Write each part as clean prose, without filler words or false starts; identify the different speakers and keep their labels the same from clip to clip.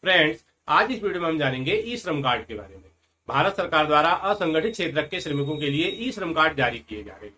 Speaker 1: Friends, आज इस video में हम जानेंगे ई श्रम कार्ड के बारे में। भारत सरकार द्वारा असंगठित क्षेत्र के श्रमिकों के लिए ई श्रम कार्ड जारी किए जा रहे हैं।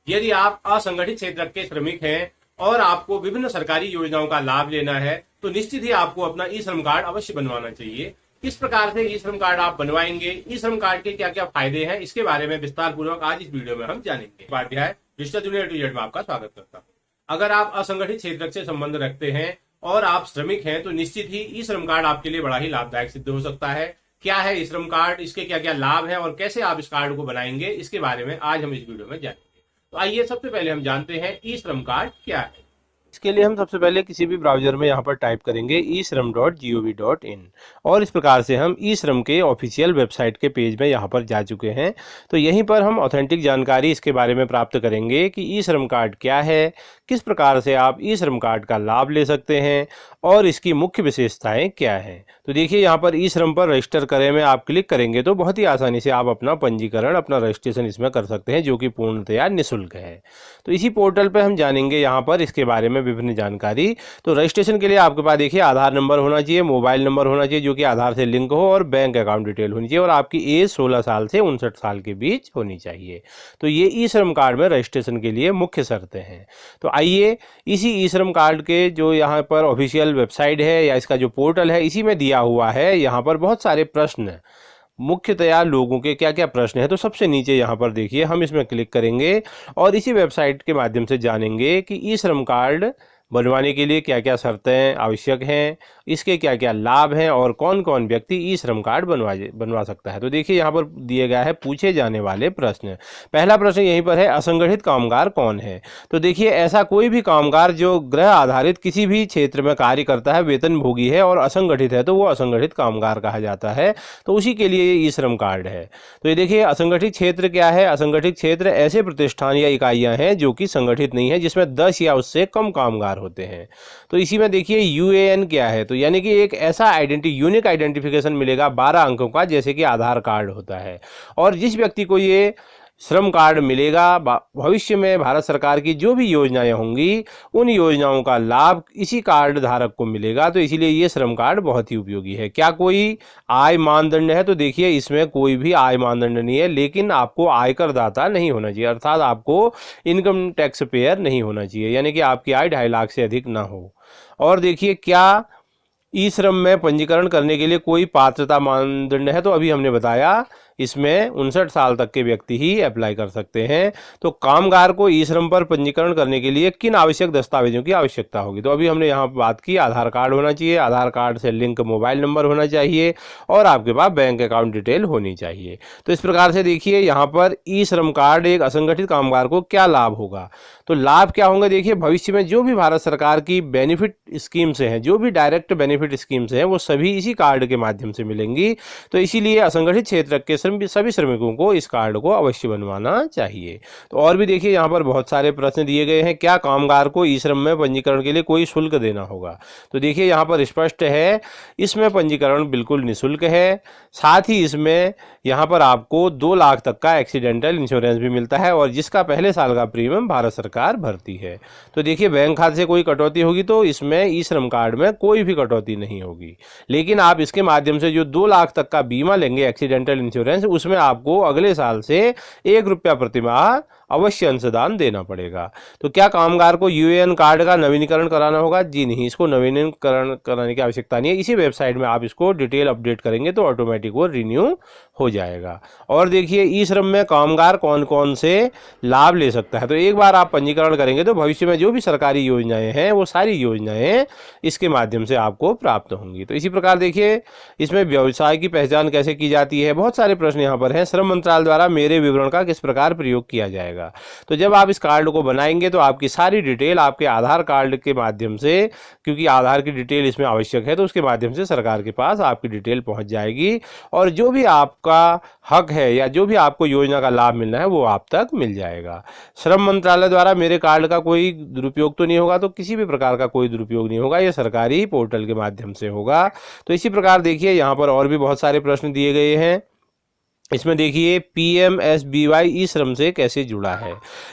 Speaker 1: यदि आप असंगठित क्षेत्र के श्रमिक हैं और आपको विभिन्न सरकारी योजनाओं का लाभ लेना है तो निश्चित ही आपको अपना ई श्रम कार्ड अवश्य बनवाना चाहिए। किस प्रकार से ई श्रम कार्ड आप बनवाएंगे, ई श्रम कार्ड के क्या क्या फायदे हैं, इसके बारे में विस्तार पूर्वक आज इस वीडियो में हम जानेंगे। Upadhyay digital junior to Z में आपका स्वागत करता हूँ। अगर आप असंगठित क्षेत्र से संबंध रखते हैं और आप श्रमिक हैं तो निश्चित ही ई श्रम कार्ड आपके लिए बड़ा ही लाभदायक सिद्ध हो सकता है। क्या है ई श्रम कार्ड, इसके क्या क्या लाभ हैं और कैसे आप इस कार्ड को बनाएंगे, इसके बारे में आज हम इस वीडियो में जानेंगे। तो आइए सबसे पहले हम जानते हैं ई श्रम कार्ड क्या है।
Speaker 2: इसके लिए हम सबसे पहले किसी भी ब्राउजर में यहाँ पर टाइप करेंगे eShram.gov.in और इस प्रकार से हम ई श्रम के ऑफिशियल वेबसाइट के पेज में यहाँ पर जा चुके हैं। तो यहीं पर हम ऑथेंटिक जानकारी इसके बारे में प्राप्त करेंगे कि ई श्रम कार्ड क्या है, किस प्रकार से आप ई श्रम कार्ड का लाभ ले सकते हैं और इसकी मुख्य विशेषताएं क्या हैं। तो देखिए यहाँ पर ई श्रम पर रजिस्टर करें में आप क्लिक करेंगे तो बहुत ही आसानी से आप अपना पंजीकरण, अपना रजिस्ट्रेशन इसमें कर सकते हैं, जो कि पूर्णतया निःशुल्क है। तो इसी पोर्टल पर हम जानेंगे यहाँ पर इसके बारे में विभिन्न जानकारी। तो रजिस्ट्रेशन के लिए आपके पास देखिए आधार नंबर होना चाहिए, मोबाइल नंबर होना चाहिए जो कि आधार से लिंक हो, और बैंक अकाउंट डिटेल होनी चाहिए, और आपकी एज 16 साल से 59 साल के बीच होनी चाहिए। तो ये ई श्रम कार्ड में रजिस्ट्रेशन के लिए मुख्य शर्तें हैं। तो आइए इसी ई श्रम कार्ड के जो यहाँ पर ऑफिशियल वेबसाइट है या इसका जो पोर्टल है, इसी में दिया हुआ है। यहाँ पर बहुत सारे प्रश्न, मुख्यतया लोगों के क्या क्या प्रश्न है, तो सबसे नीचे यहाँ पर देखिए हम इसमें क्लिक करेंगे और इसी वेबसाइट के माध्यम से जानेंगे कि ई श्रम कार्ड बनवाने के लिए क्या क्या शर्तें आवश्यक हैं, इसके क्या क्या लाभ हैं और कौन कौन व्यक्ति ई श्रम कार्ड बनवा सकता है। तो देखिए यहाँ पर दिए गया है पूछे जाने वाले प्रश्न। पहला प्रश्न यहीं पर है, असंगठित कामगार कौन है। तो देखिए ऐसा कोई भी कामगार जो गृह आधारित किसी भी क्षेत्र में कार्य करता है, वेतनभोगी है और असंगठित है, तो वो असंगठित कामगार कहा जाता है। तो उसी के लिए ये ई श्रम कार्ड है। तो ये देखिए असंगठित क्षेत्र क्या है। असंगठित क्षेत्र ऐसे प्रतिष्ठान या इकाइयां हैं जो कि संगठित नहीं है, जिसमें 10 या उससे कम कामगार होते हैं। तो इसी में देखिए यूएएन क्या है। तो यानी कि एक ऐसा यूनिक आइडेंटिफिकेशन मिलेगा 12 अंकों का, जैसे कि आधार कार्ड होता है। और जिस व्यक्ति को ये श्रम कार्ड मिलेगा, भविष्य में भारत सरकार की जो भी योजनाएं होंगी उन योजनाओं का लाभ इसी कार्ड धारक को मिलेगा। तो इसीलिए ये श्रम कार्ड बहुत ही उपयोगी है। क्या कोई आय मानदंड है। तो देखिए इसमें कोई भी आय मानदंड नहीं है, लेकिन आपको आयकर दाता नहीं होना चाहिए, अर्थात आपको इनकम टैक्स पेयर नहीं होना चाहिए, यानी कि आपकी आय 2.5 लाख से अधिक ना हो। और देखिए क्या ई श्रम में पंजीकरण करने के लिए कोई पात्रता मानदंड है। तो अभी हमने बताया इसमें 59 साल तक के व्यक्ति ही अप्लाई कर सकते हैं। तो कामगार को ई श्रम पर पंजीकरण करने के लिए किन आवश्यक दस्तावेजों की आवश्यकता होगी। तो अभी हमने यहाँ बात की, आधार कार्ड होना चाहिए, आधार कार्ड से लिंक मोबाइल नंबर होना चाहिए और आपके पास बैंक अकाउंट डिटेल होनी चाहिए। तो इस प्रकार से देखिए यहाँ पर ई श्रम कार्ड एक असंगठित कामगार को क्या लाभ होगा। तो लाभ क्या होंगे, देखिए भविष्य में जो भी भारत सरकार की बेनिफिट स्कीम्स हैं, जो भी डायरेक्ट बेनिफिट स्कीम्स हैं, वो सभी इसी कार्ड के माध्यम से मिलेंगी। तो इसीलिए असंगठित क्षेत्र के सभी श्रमिकों को इस कार्ड को अवश्य बनवाना चाहिए। तो और भी देखिए यहाँ पर बहुत सारे प्रश्न दिए गए हैं। क्या कामगार को ई श्रम में पंजीकरण के लिए कोई शुल्क देना होगा। तो देखिए यहाँ पर स्पष्ट है, इसमें पंजीकरण बिल्कुल निःशुल्क है। साथ ही इसमें यहाँ पर आपको 2 लाख तक का एक्सीडेंटल इंश्योरेंस भी मिलता है और जिसका पहले साल का प्रीमियम भारत सरकार भरती है। तो देखिए बैंक खाते से कोई कटौती होगी तो इसमें ई श्रम कार्ड में कोई भी कटौती नहीं होगी, लेकिन आप इसके माध्यम से जो 2 लाख तक का बीमा लेंगे एक्सीडेंटल इंश्योरेंस, उसमें आपको अगले साल से 1 रुपया प्रति माह अवश्य अंशदान देना पड़ेगा। तो क्या कामगार को यूएएन कार्ड का नवीनीकरण कराना होगा। जी नहीं, इसको नवीनीकरण कराने की आवश्यकता नहीं है। इसी वेबसाइट में आप इसको डिटेल अपडेट करेंगे तो ऑटोमेटिक वो रिन्यू हो जाएगा। और देखिए ई श्रम में कामगार कौन कौन से लाभ ले सकता है। तो एक बार आप पंजीकरण करेंगे तो भविष्य में जो भी सरकारी योजनाएं हैं वो सारी योजनाएं इसके माध्यम से आपको प्राप्त होंगी। तो इसी प्रकार देखिए इसमें व्यवसाय की पहचान कैसे की जाती है, बहुत सारे प्रश्न यहाँ पर हैं। श्रम मंत्रालय द्वारा मेरे विवरण का किस प्रकार प्रयोग किया जाएगा। तो जब आप इस कार्ड को बनाएंगे तो आपकी सारी डिटेल आपके आधार कार्ड के माध्यम से, क्योंकि आधार की डिटेल इसमें आवश्यक है, तो उसके माध्यम से सरकार के पास आपकी डिटेल पहुंच जाएगी और जो भी आपका हक है या जो भी आपको योजना का लाभ मिलना है वो आप तक मिल जाएगा। श्रम मंत्रालय द्वारा मेरे कार्ड का कोई दुरुपयोग तो नहीं होगा। तो किसी भी प्रकार का कोई दुरुपयोग नहीं होगा, ये सरकारी पोर्टल के माध्यम से होगा। तो इसी प्रकार देखिए यहाँ पर और भी बहुत सारे प्रश्न दिए गए हैं। इसमें देखिए PMSBY ई श्रम से कैसे जुड़ा है,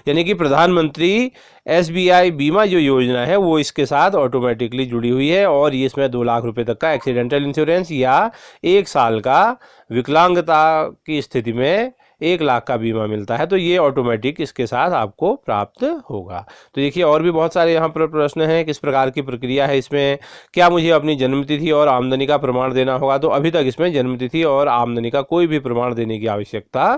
Speaker 2: यानी कि प्रधानमंत्री SBI बीमा जो योजना है वो इसके साथ ऑटोमेटिकली जुड़ी हुई है, और ये इसमें 2 लाख रुपए तक का एक्सीडेंटल इंश्योरेंस या 1 साल का विकलांगता की स्थिति में 1 लाख का बीमा मिलता है, तो ये ऑटोमेटिक इसके साथ आपको प्राप्त होगा। तो देखिए और भी बहुत सारे यहाँ पर प्रश्न हैं, किस प्रकार की प्रक्रिया है इसमें, क्या मुझे अपनी जन्मतिथि और आमदनी का प्रमाण देना होगा, तो अभी तक इसमें जन्मतिथि और आमदनी का कोई भी प्रमाण देने की आवश्यकता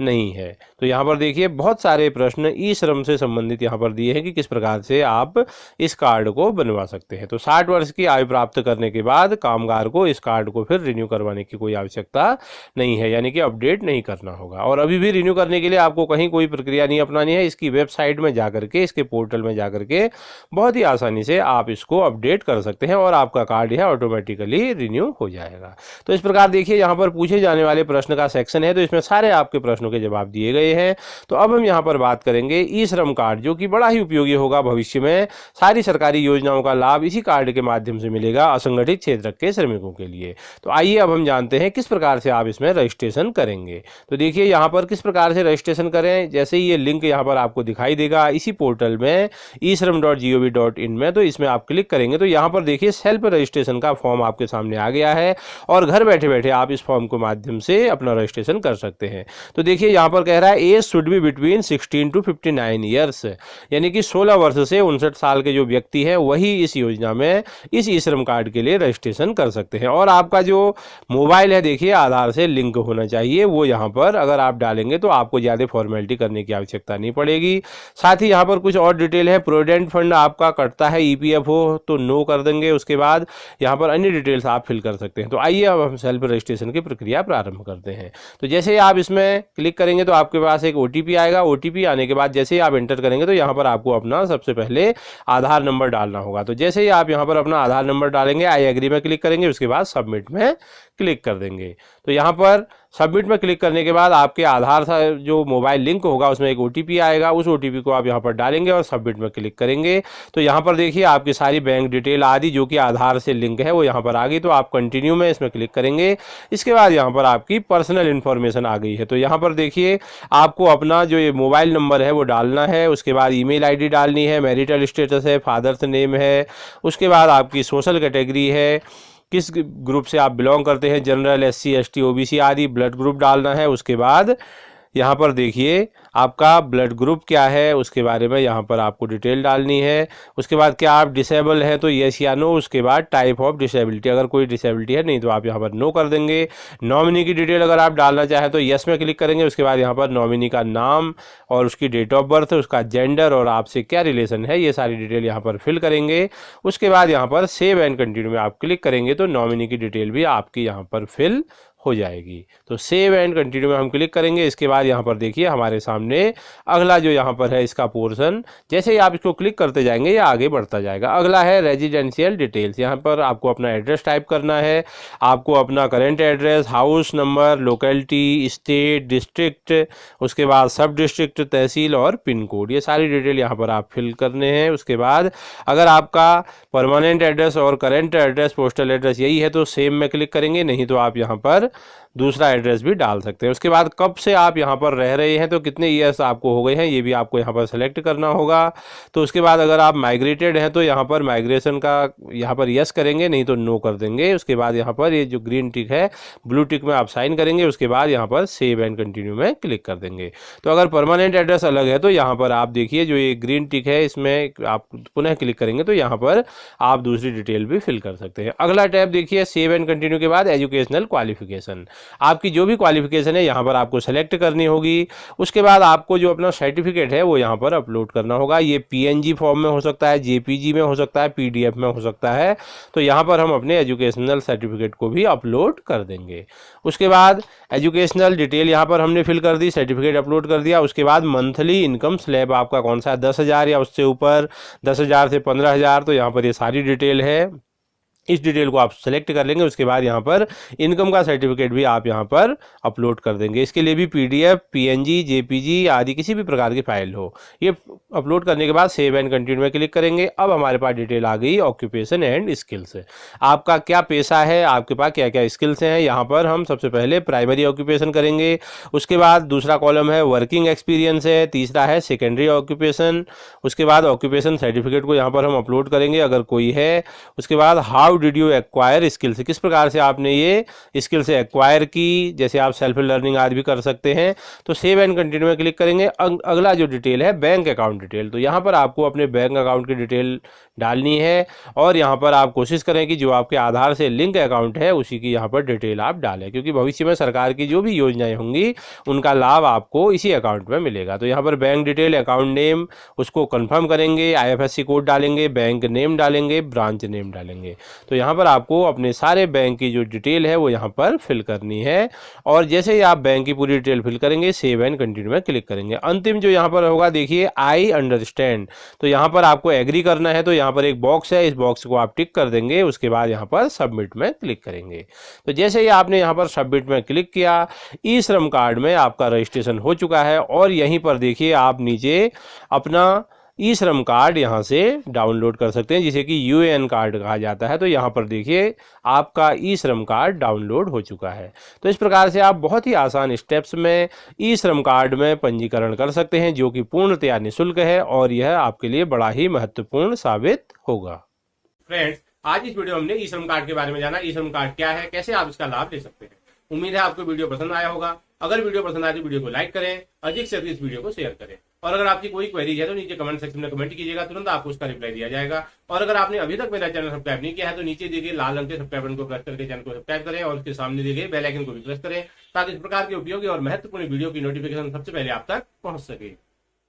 Speaker 2: नहीं है। तो यहाँ पर देखिए बहुत सारे प्रश्न ई श्रम से संबंधित यहाँ पर दिए हैं कि किस प्रकार से आप इस कार्ड को बनवा सकते हैं। तो 60 वर्ष की आयु प्राप्त करने के बाद कामगार को इस कार्ड को फिर रिन्यू करवाने की कोई आवश्यकता नहीं है, यानी कि अपडेट नहीं करना होगा। और अभी भी रिन्यू करने के लिए आपको कहीं कोई प्रक्रिया नहीं अपनानी है, इसकी वेबसाइट में जाकर के, इसके पोर्टल में जाकर के बहुत ही आसानी से आप इसको अपडेट कर सकते हैं और आपका कार्ड यह ऑटोमेटिकली रिन्यू हो जाएगा। तो इस प्रकार देखिए यहाँ पर पूछे जाने वाले प्रश्न का सेक्शन है, तो इसमें सारे आपके प्रश्नों के जवाब दिए गए हैं। तो अब हम यहाँ पर बात करेंगे ई श्रम कार्ड, जो कि बड़ा ही उपयोगी होगा भविष्य में। सारी सरकारी योजनाओं का लाभ इसी कार्ड के माध्यम से मिलेगा असंगठित क्षेत्र के श्रमिकों के लिए। तो आइए अब हम जानते हैं किस प्रकार से आप इसमें रजिस्ट्रेशन करेंगे। तो देखिए यहाँ पर किस प्रकार से रजिस्ट्रेशन करें, जैसे ही ये लिंक यहाँ पर आपको दिखाई देगा इसी पोर्टल में eShram.gov.in में, तो इसमें आप क्लिक करेंगे तो यहाँ पर देखिए सेल्फ रजिस्ट्रेशन का फॉर्म आपके सामने आ गया है, और घर बैठे बैठे आप इस फॉर्म के माध्यम से अपना रजिस्ट्रेशन कर सकते हैं। तो देखिए यहाँ पर कह रहा है age should be between 16 to 59 years, यानी कि 16 वर्ष से 59 साल के जो व्यक्ति हैं वही इस योजना में इस ई श्रम कार्ड के लिए रजिस्ट्रेशन कर सकते हैं। और आपका जो मोबाइल है देखिए आधार से लिंक होना चाहिए, वो यहाँ पर अगर आप डालेंगे तो आपको ज़्यादा फॉर्मेलिटी करने की आवश्यकता नहीं पड़ेगी। साथ ही यहाँ पर कुछ और डिटेल है, प्रोविडेंट फंड आपका कटता है EPF हो तो नो कर देंगे, उसके बाद यहाँ पर अन्य डिटेल्स आप फिल कर सकते हैं। तो आइए अब हम सेल्फ रजिस्ट्रेशन की प्रक्रिया प्रारंभ करते हैं। तो जैसे ही आप इसमें क्लिक करेंगे तो आपके पास एक OTP आएगा। OTP आने के बाद जैसे ही आप एंटर करेंगे तो यहाँ पर आपको अपना सबसे पहले आधार नंबर डालना होगा। तो जैसे ही आप यहाँ पर अपना आधार नंबर डालेंगे, आई एग्री में क्लिक करेंगे, उसके बाद सबमिट में क्लिक कर देंगे। तो यहाँ पर सबमिट में क्लिक करने के बाद आपके आधार से जो मोबाइल लिंक होगा उसमें एक OTP आएगा, उस OTP को आप यहाँ पर डालेंगे और सबमिट में क्लिक करेंगे। तो यहाँ पर देखिए आपकी सारी बैंक डिटेल आदि जो कि आधार से लिंक है वो यहाँ पर आ गई। तो आप कंटिन्यू में इसमें क्लिक करेंगे, इसके बाद यहाँ पर आपकी पर्सनल इन्फॉर्मेशन आ गई है। तो यहाँ पर देखिए आपको अपना जो ये मोबाइल नंबर है वो डालना है, उसके बाद email ID डालनी है, मैरिटल स्टेटस है, फादर्स नेम है, उसके बाद आपकी सोशल कैटेगरी है, किस ग्रुप से आप बिलोंग करते हैं, जनरल, SC ST OBC आदि, ब्लड ग्रुप डालना है। उसके बाद यहाँ पर देखिए आपका ब्लड ग्रुप क्या है उसके बारे में यहाँ पर आपको डिटेल डालनी है। उसके बाद क्या आप डिसेबल हैं तो येस या नो, उसके बाद टाइप ऑफ डिसेबिलिटी, अगर कोई डिसेबिलिटी है नहीं तो आप यहाँ पर नो कर देंगे। नॉमिनी की डिटेल अगर आप डालना चाहें तो येस में क्लिक करेंगे, उसके बाद यहाँ पर नॉमिनी का नाम और उसकी डेट ऑफ बर्थ, उसका जेंडर और आपसे क्या रिलेशन है, ये सारी डिटेल यहाँ पर फिल करेंगे। उसके बाद यहाँ पर सेव एंड कंटिन्यू में आप क्लिक करेंगे तो नॉमिनी की डिटेल भी आपकी यहाँ पर फिल हो जाएगी। तो सेव एंड कंटिन्यू में हम क्लिक करेंगे। इसके बाद यहाँ पर देखिए हमारे सामने अगला जो यहाँ पर है इसका पोर्शन, जैसे ही आप इसको क्लिक करते जाएंगे ये आगे बढ़ता जाएगा। अगला है रेजिडेंशियल डिटेल्स। यहाँ पर आपको अपना एड्रेस टाइप करना है, आपको अपना current address, house number, locality, state, district, उसके बाद सब डिस्ट्रिक्ट, तहसील और पिन कोड, ये सारी डिटेल यहाँ पर आप फिल करने हैं। उसके बाद अगर आपका परमानेंट एड्रेस और करेंट एड्रेस, पोस्टल एड्रेस यही है तो सेम में क्लिक करेंगे, नहीं तो आप यहाँ पर दूसरा एड्रेस भी डाल सकते हैं। उसके बाद कब से आप यहाँ पर रह रहे हैं तो कितने ईयर्स आपको हो गए हैं ये भी आपको यहाँ पर सेलेक्ट करना होगा। तो उसके बाद अगर आप माइग्रेटेड हैं तो यहाँ पर माइग्रेशन का यहाँ पर यस करेंगे, नहीं तो नो कर देंगे। उसके बाद यहाँ पर ये जो ग्रीन टिक है ब्लू टिक में आप साइन करेंगे, उसके बाद यहाँ पर सेव एंड कंटिन्यू में क्लिक कर देंगे। तो अगर परमानेंट एड्रेस अलग है तो यहाँ पर आप देखिए जो ये ग्रीन टिक है इसमें आप पुनः क्लिक करेंगे तो यहाँ पर आप दूसरी डिटेल भी फिल कर सकते हैं। अगला टैब देखिए सेव एंड कंटिन्यू के बाद एजुकेशनल क्वालिफिकेशन, आपकी जो भी क्वालिफिकेशन है यहाँ पर आपको सेलेक्ट करनी होगी। उसके बाद आपको जो अपना सर्टिफिकेट है वो यहाँ पर अपलोड करना होगा। ये PNG फॉर्म में हो सकता है, JPG में हो सकता है, PDF में हो सकता है। तो यहाँ पर हम अपने एजुकेशनल सर्टिफिकेट को भी अपलोड कर देंगे। उसके बाद एजुकेशनल डिटेल यहाँ पर हमने फिल कर दी, सर्टिफिकेट अपलोड कर दिया। उसके बाद मंथली इनकम स्लैब आपका कौन सा है, 10,000 या उससे ऊपर, 10,000 से 15,000, तो यहाँ पर ये सारी डिटेल है। इस डिटेल को आप सेलेक्ट कर लेंगे। उसके बाद यहाँ पर इनकम का सर्टिफिकेट भी आप यहाँ पर अपलोड कर देंगे। इसके लिए भी पीडीएफ, पीएनजी, जेपीजी आदि किसी भी प्रकार की फाइल हो, ये अपलोड करने के बाद सेव एंड कंटिन्यू में क्लिक करेंगे। अब हमारे पास डिटेल आ गई ऑक्यूपेशन एंड स्किल्स। आपका क्या पेशा है, आपके पास क्या क्या स्किल्स हैं, यहाँ पर हम सबसे पहले प्राइमरी ऑक्यूपेशन करेंगे। उसके बाद दूसरा कॉलम है वर्किंग एक्सपीरियंस है, तीसरा है सेकेंडरी ऑक्यूपेशन। उसके बाद ऑक्यूपेशन सर्टिफिकेट को यहाँ पर हम अपलोड करेंगे अगर कोई है। उसके बाद how did you acquire skills, किस प्रकार से आपने ये स्किल्स एक्वायर की, जैसे आप सेल्फ लर्निंग आदि भी कर सकते हैं। तो सेव एंड कंटिन्यू में क्लिक करेंगे। अगला जो डिटेल है बैंक अकाउंट डिटेल, तो यहाँ पर आपको अपने बैंक अकाउंट की डिटेल डालनी है और यहाँ पर आप कोशिश करें कि जो आपके आधार से लिंक अकाउंट है उसी की यहाँ पर डिटेल आप डालें, क्योंकि भविष्य में सरकार की जो भी योजनाएं होंगी उनका लाभ आपको इसी अकाउंट में मिलेगा। तो यहाँ पर बैंक डिटेल, अकाउंट नेम उसको कंफर्म करेंगे, आईएफएससी कोड डालेंगे, बैंक नेम डालेंगे, ब्रांच नेम डालेंगे। तो यहाँ पर आपको अपने सारे बैंक की जो डिटेल है वो यहाँ पर फिल करनी है और जैसे ही आप बैंक की पूरी डिटेल फिल करेंगे सेव एंड कंटिन्यू में क्लिक करेंगे। अंतिम जो यहाँ पर होगा देखिए आई अंडरस्टैंड, तो यहाँ पर आपको एग्री करना है। तो यहाँ पर एक बॉक्स है, इस बॉक्स को आप टिक कर देंगे। उसके बाद यहाँ पर सबमिट में क्लिक करेंगे। तो जैसे ही आपने यहाँ पर सबमिट में क्लिक किया, ई श्रम कार्ड में आपका रजिस्ट्रेशन हो चुका है और यहीं पर देखिए आप नीचे अपना ई श्रम कार्ड यहाँ से डाउनलोड कर सकते हैं, जिसे कि यूएएन कार्ड कहा जाता है। तो यहाँ पर देखिए आपका ई श्रम कार्ड डाउनलोड हो चुका है। तो इस प्रकार से आप बहुत ही आसान स्टेप्स में ई श्रम कार्ड में पंजीकरण कर सकते हैं, जो कि पूर्णतया निःशुल्क है और यह आपके लिए बड़ा ही महत्वपूर्ण साबित होगा।
Speaker 1: फ्रेंड्स, आज इस वीडियो में हमने ई श्रम कार्ड के बारे में जाना। ई श्रम कार्ड क्या है, कैसे आप इसका लाभ ले सकते हैं। उम्मीद है आपको वीडियो पसंद आया होगा। अगर वीडियो पसंद आए तो वीडियो को लाइक करें, अधिक से अधिक इस वीडियो को शेयर करें और अगर आपकी कोई क्वेरी है तो नीचे कमेंट सेक्शन में कमेंट कीजिएगा, तुरंत आपको उसका रिप्लाई दिया जाएगा। और अगर आपने अभी तक मेरा चैनल सब्सक्राइब नहीं किया है तो नीचे दिए गए लाल रंग के सब्सक्राइब बटन को प्रेस करके चैनल को सब्सक्राइब करें और उसके सामने दिए गए बेल आइकन को भी प्रेस करें, ताकि इस प्रकार के उपयोगी और महत्वपूर्ण वीडियो की नोटिफिकेशन सबसे पहले आप तक पहुंच सके।